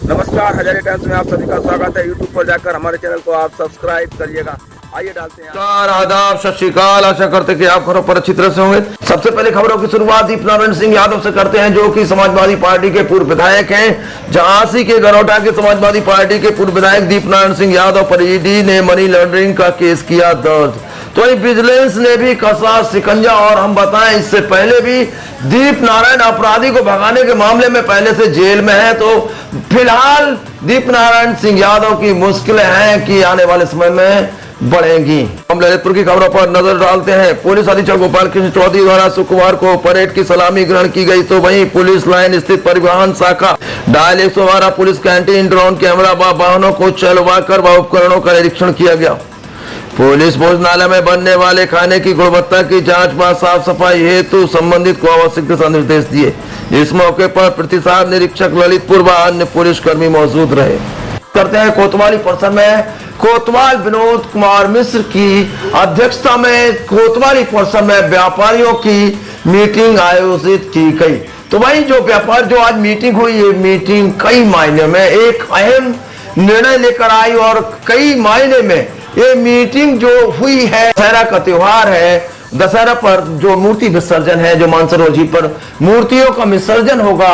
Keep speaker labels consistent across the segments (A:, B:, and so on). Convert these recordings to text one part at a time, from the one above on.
A: नमस्कार, हजारे टाइम्स में आप सभी का स्वागत है। यूट्यूब पर जाकर हमारे चैनल को आप सब्सक्राइब करिएगा। आइए डालते हैं।
B: आदाब, सत श्री अकाल। आशा करते हैं कि आप घरों पर अच्छी तरह से होंगे। सबसे पहले खबरों की शुरुआत दीपनारायण सिंह यादव से करते हैं, जो कि समाजवादी पार्टी के पूर्व विधायक हैं। झांसी के गरौटा के समाजवादी पार्टी के पूर्व विधायक दीपनारायण सिंह यादव पर ईडी ने मनी लॉन्ड्रिंग का केस किया दर्ज। तो विजिलेंस ने भी कसा शिकंजा। और हम बताएं, इससे पहले भी दीपनारायण अपराधी को भगाने के मामले में पहले से जेल में है। तो फिलहाल दीपनारायण सिंह यादव की मुश्किलें हैं कि आने वाले समय में बढ़ेंगी। हम ललितपुर की खबरों पर नजर डालते हैं। पुलिस अधीक्षक गोपाल कृष्ण चौधरी द्वारा शुक्रवार को परेड की सलामी ग्रहण की गई। तो वहीं पुलिस लाइन स्थित परिवहन शाखा dial 112 police canteen drone camera व वाहनों को चलवा कर व उपकरणों का निरीक्षण किया गया। पुलिस भोजनालय में बनने वाले खाने की गुणवत्ता की जांच व साफ सफाई हेतु संबंधित को आवश्यक दिशा निर्देश दिए। इस मौके पर प्रतिसाद निरीक्षक ललितपुर व अन्य पुलिसकर्मी मौजूद रहे। करते हैं कोतवाली परिसर में कोतवाल विनोद कुमार मिश्र की अध्यक्षता में कोतवाली परिसर में व्यापारियों की मीटिंग आयोजित की गई। तो वही जो आज मीटिंग हुई, ये मीटिंग कई मायने में एक अहम निर्णय लेकर आई। और कई मायने में ये मीटिंग जो हुई है, दशहरा का त्योहार है, दशहरा पर जो मूर्ति विसर्जन है, जो मानसरोवर जी पर मूर्तियों का विसर्जन होगा,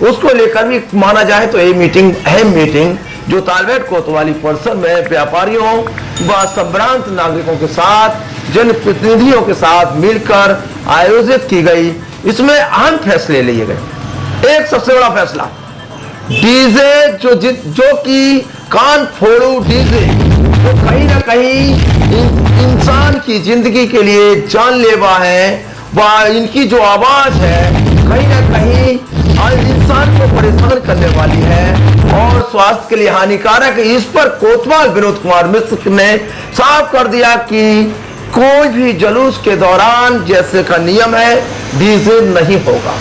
B: उसको लेकर भी माना जाए तो ये मीटिंग अहम मीटिंग जो तालबेट कोतवाली परिसर में व्यापारियों व संभ्रांत नागरिकों के साथ, जनप्रतिनिधियों के साथ मिलकर आयोजित की गई। इसमें अहम फैसले लिए गए। एक सबसे बड़ा फैसला, डीजे जो कि कान फोड़ू डीजे, तो कहीं ना कहीं इंसान की जिंदगी के लिए जानलेवा है। वह इनकी जो आवाज है कहीं ना कहीं इंसान को परेशान करने वाली है और स्वास्थ्य के लिए हानिकारक है। इस पर कोतवाल विनोद कुमार मिश्र ने साफ कर दिया कि कोई भी जुलूस के दौरान जैसे का नियम है, डीजे नहीं होगा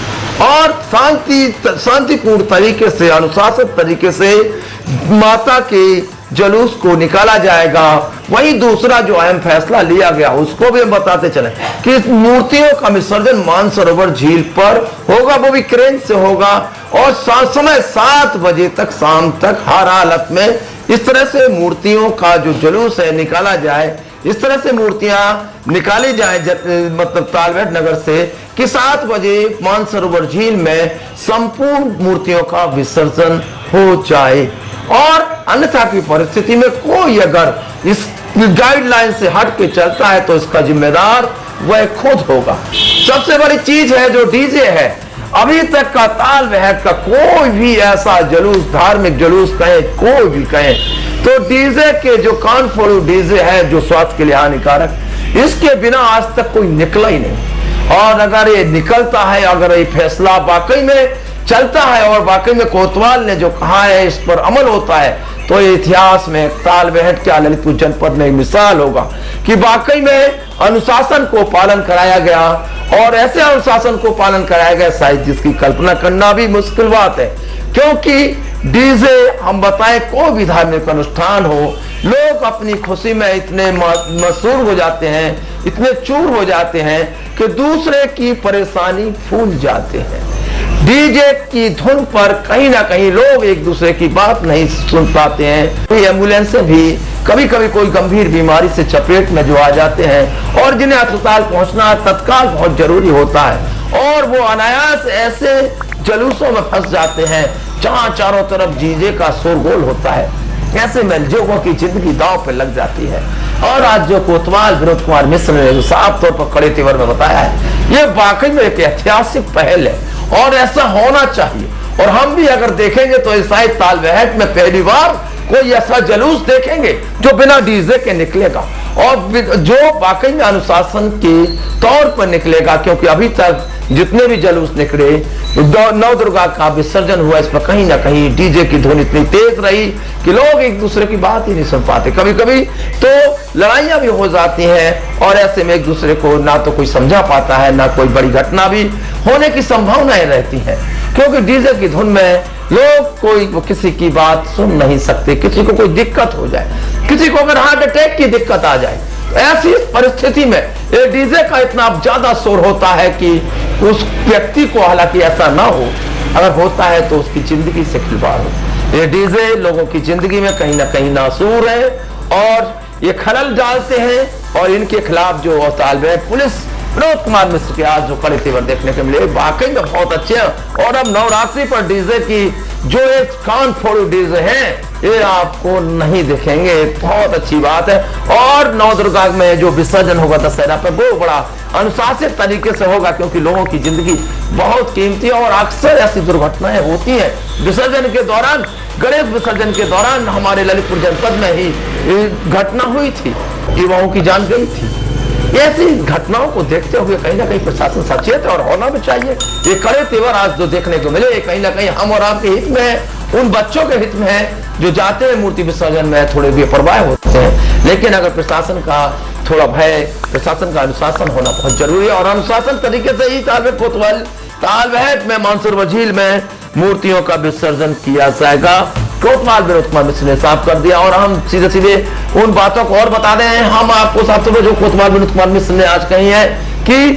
B: और शांतिपूर्ण तरीके से, अनुशासित तरीके से माता के जुलूस को निकाला जाएगा। वही दूसरा जो अहम फैसला लिया गया उसको भी हम बताते चले कि मूर्तियों का विसर्जन मानसरोवर झील पर होगा, वो भी क्रेन से होगा और समय 7 बजे तक, शाम तक हर हालत में इस तरह से मूर्तियों का जो जुलूस है निकाला जाए। इस तरह से मूर्तियां निकाली जाए, मतलब तालबेट नगर से, कि 7 बजे मानसरोवर झील में संपूर्ण मूर्तियों का विसर्जन हो जाए। और अन्यथा की परिस्थिति में कोई अगर इस गाइडलाइन से हट के चलता है तो इसका जिम्मेदार वह खुद होगा। सबसे बड़ी चीज है जो डीजे है, अभी तक का ताल बहक का कोई भी ऐसा जुलूस, धार्मिक जुलूस कहे, कोई भी कहे, तो डीजे के जो कान फोड़ू डीजे है जो स्वास्थ्य के लिए हानिकारक, इसके बिना आज तक कोई निकला ही नहीं। और अगर ये निकलता है, अगर ये फैसला वाकई में चलता है और वाकई में कोतवाल ने जो कहा है इस पर अमल होता है, तो ये इतिहास में तालबेट के ललितपुर जनपद में एक मिसाल होगा कि वाकई में अनुशासन को पालन कराया गया। और ऐसे अनुशासन को पालन कराया गया शायद जिसकी कल्पना करना भी मुश्किल बात है, क्योंकि डीजे, हम बताएं, कोई भी धार्मिक अनुष्ठान हो, लोग अपनी खुशी में इतने मशहूर हो जाते हैं, इतने चूर हो जाते हैं कि दूसरे की परेशानी भूल जाते हैं। डीजे की धुन पर कहीं ना कहीं लोग एक दूसरे की बात नहीं सुन पाते हैं। कोई एम्बुलेंस भी कभी कभी कोई गंभीर बीमारी से चपेट में जो आ जाते हैं और जिन्हें अस्पताल पहुंचना तत्काल बहुत जरूरी होता है, और वो अनायास ऐसे जुलूसों में फंस जाते हैं जहां चारों तरफ डीजे का शोरगोल होता है। ऐसे में लोगों की जिंदगी दांव पे लग जाती है। और आज जो कोतवाल विनोद कुमार मिश्र ने जो साफ तौर पर कड़े तेवर में बताया है, ये वाकई में एक ऐतिहासिक पहल है और ऐसा होना चाहिए। और हम भी अगर देखेंगे तो शायद तालबेट में पहली बार कोई ऐसा जुलूस देखेंगे जो बिना डीजे के निकलेगा और जो वाकई में अनुशासन के तौर पर निकलेगा। क्योंकि अभी तक जितने भी जुलूस निकले, नव दुर्गा का विसर्जन हुआ, इस पर कहीं ना कहीं डीजे की धुन इतनी तेज रही कि लोग एक दूसरे की बात ही नहीं सुन पाते। कभी कभी तो लड़ाइयां भी हो जाती हैं और ऐसे में एक दूसरे को ना तो कोई समझा पाता है, ना कोई बड़ी घटना भी होने की संभावनाएं रहती हैं, क्योंकि डीजे की धुन में लोग कोई किसी की बात सुन नहीं सकते। किसी को कोई दिक्कत हो जाए, किसी को अगर हार्ट अटैक की दिक्कत आ जाए, तो ऐसी परिस्थिति में ये डीजे का इतना ज्यादा शोर होता है कि उस व्यक्ति को, हालांकि ऐसा ना हो, अगर होता है तो उसकी जिंदगी से खिलवाड़ हो। ये डीजे लोगों की जिंदगी में कहीं ना कहीं नासूर है और ये खलल डालते हैं। और इनके खिलाफ जो तालबे पुलिस विनोद कुमार मिश्र के आज जो कड़े तेवर देखने को मिले वाकई में बहुत अच्छे हैं। और अब नवरात्रि पर डीजे की जो एक कान फोड़ू डीजे हैं ये आपको नहीं दिखेंगे, बहुत अच्छी बात है। और नवदुर्गा में जो विसर्जन होगा दशहरा पर वो बड़ा अनुशासित तरीके से होगा, क्योंकि लोगों की जिंदगी बहुत कीमती है और अक्सर ऐसी दुर्घटनाएं होती हैं। विसर्जन के दौरान, गणेश विसर्जन के दौरान हमारे ललितपुर जनपद में ही घटना हुई थी, युवाओं की जान गई थी। ऐसी घटनाओं को देखते हुए कहीं ना कहीं प्रशासन सचेत और होना भी चाहिए। ये कड़े तेवर आज जो देखने को मिले कहीं ना कहीं हम और आपके हित में है, उन बच्चों के हित में है जो जाते हैं मूर्ति विसर्जन में थोड़े बेपरवाह होते हैं। लेकिन अगर प्रशासन का थोड़ा भय, प्रशासन का अनुशासन होना बहुत जरूरी है और अनुशासन तरीके से ही तालबेहट कोतवाल तालबेहट में मानसरोवर झील में मूर्तियों का विसर्जन किया जाएगा। कोतवाल विनोद कुमार मिश्र ने साफ कर दिया। और हम सीधे सीधे उन बातों को और बता दें, हम आपको सबसे पहले जो कोतवाल विनोद कुमार मिश्र ने आज कही है कि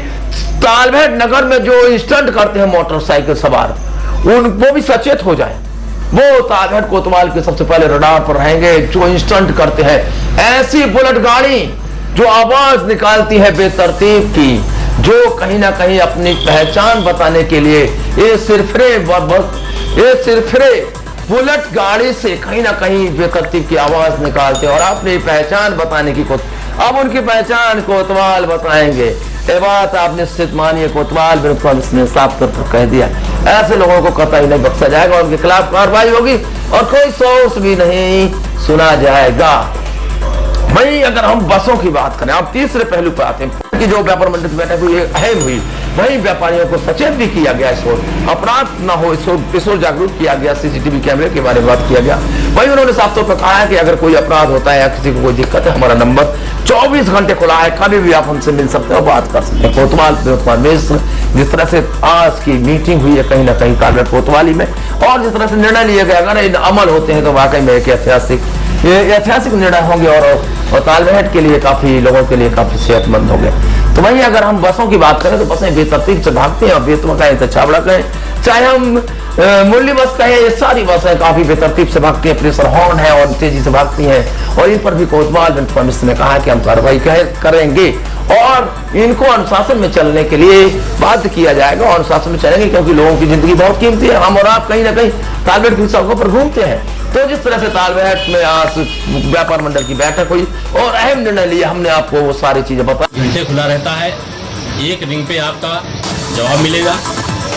B: तालबेहट नगर में जो स्टंट करते हैं मोटरसाइकिल सवार, वो भी सचेत हो जाए। वो तालबेहट कोतवाल के सबसे पहले रडार पर रहेंगे जो स्टंट करते हैं। ऐसी बुलेट गाड़ी जो आवाज निकालती है बेतरतीब की, जो कहीं ना कहीं अपनी पहचान बताने के लिए ये सिरफिरे बुलेट गाड़ी से कहीं ना कहीं बेतरतीब की आवाज निकालते और अपनी पहचान बताने की अब उनकी पहचान कोतवाल बताएंगे। ये बात आप निश्चित मानिए, कोतवाल विनोद कुमार मिश्र ने साफ तौर पर कह दिया। ऐसे लोगों को कतई नहीं बख्शा जाएगा, उनके खिलाफ कार्रवाई होगी और कोई सोच भी नहीं सुना जाएगा। वहीं अगर हम बसों की बात करें, अब तीसरे पहलू पर आते हैं कि जो व्यापार मंडल की बैठक हुई अहम हुई, वहीं व्यापारियों को सचेत भी किया गया, इस ओर अपराध न हो इस ओर जागरूक किया गया, सीसीटीवी कैमरे के बारे में बात किया गया। वहीं उन्होंने साफ तौर पर कहा है कि अगर कोई अपराध होता है या किसी को कोई दिक्कत है, हमारा नंबर 24 घंटे खुला है, कभी भी आप हमसे मिल सकते हो, बात कर सकते हैं। कोतवाल विनोद कुमार मिश्र जिस तरह से आज की मीटिंग हुई है कहीं ना कहीं तालबेहट कोतवाली में, और जिस तरह से निर्णय लिए गए, अगर इन अमल होते हैं तो वाकई में एक ऐतिहासिक निर्णय होंगे और तालबेहट के लिए काफी लोगों के लिए काफी सेहतमंद होंगे। तो वहीं अगर हम बसों की बात करें तो बसें बेतरतीब से भागती हैं, बेतुआ कहें तो छाबड़ा कहें, चाहे हम मुरली बस कहें, ये सारी बसें काफी बेतरतीब से भागती हैं, प्रेशर हॉर्न है और तेजी से भागती हैं। और इन पर भी कोतवाल विनोद कुमार मिश्र ने कहा कि हम कार्रवाई करेंगे और इनको अनुशासन में चलने के लिए बाध्य किया जाएगा और अनुशासन में चलेंगे, क्योंकि लोगों की जिंदगी बहुत कीमती है। हम और आप कहीं ना कहीं तालबेहट की सड़कों पर घूमते हैं। तो जिस तरह से तालबेहट में आज व्यापार मंडल की बैठक हुई और अहम निर्णय लिया, हमने आपको वो सारी चीजें बताई।
C: घंटे खुला रहता है, एक रिंग पे आपका जवाब मिलेगा,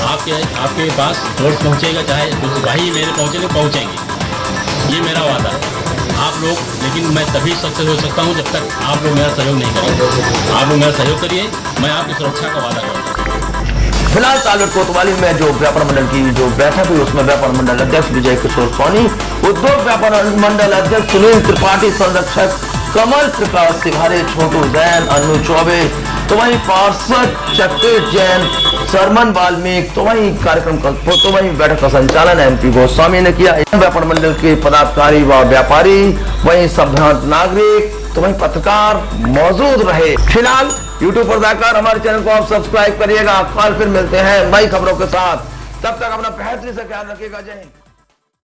C: आपके पास फोर्स पहुंचेगा, चाहे जो सिपाही मेरे पहुंचेंगे, ये मेरा वादा है। आप लोग, लेकिन मैं तभी सक्सेस हो सकता हूं जब तक आप लोग मेरा सहयोग नहीं करेंगे। आप लोग मेरा सहयोग करिए, मैं आपकी सुरक्षा का वादा करूँगा।
B: फिलहाल तालबेहट कोतवाली में जो व्यापार मंडल की जो बैठक हुई उसमें व्यापार मंडल अध्यक्ष विजय किशोर सोनी, उद्योग व्यापार मंडल अध्यक्ष सुनील त्रिपाठी, संरक्षक कमल प्रकाश सिघारे, छोटू जैन, अनु चौबे, तो वहीं पार्षद चक्र जैन, शरमन वाल्मीकि, तो वहीं कार्यक्रम का तो वहीं बैठक का संचालन MP गोस्वामी ने किया। व्यापार मंडल के पदाधिकारी व व्यापारी, वहीं सभ्यंत नागरिक, तो वहीं पत्रकार मौजूद रहे। फिलहाल YouTube पर जाकर हमारे चैनल को आप सब्सक्राइब करिएगा। कल फिर मिलते हैं नई खबरों के साथ, तब तक अपना बेहतरी से ख्याल रखिएगा। जय हिंद।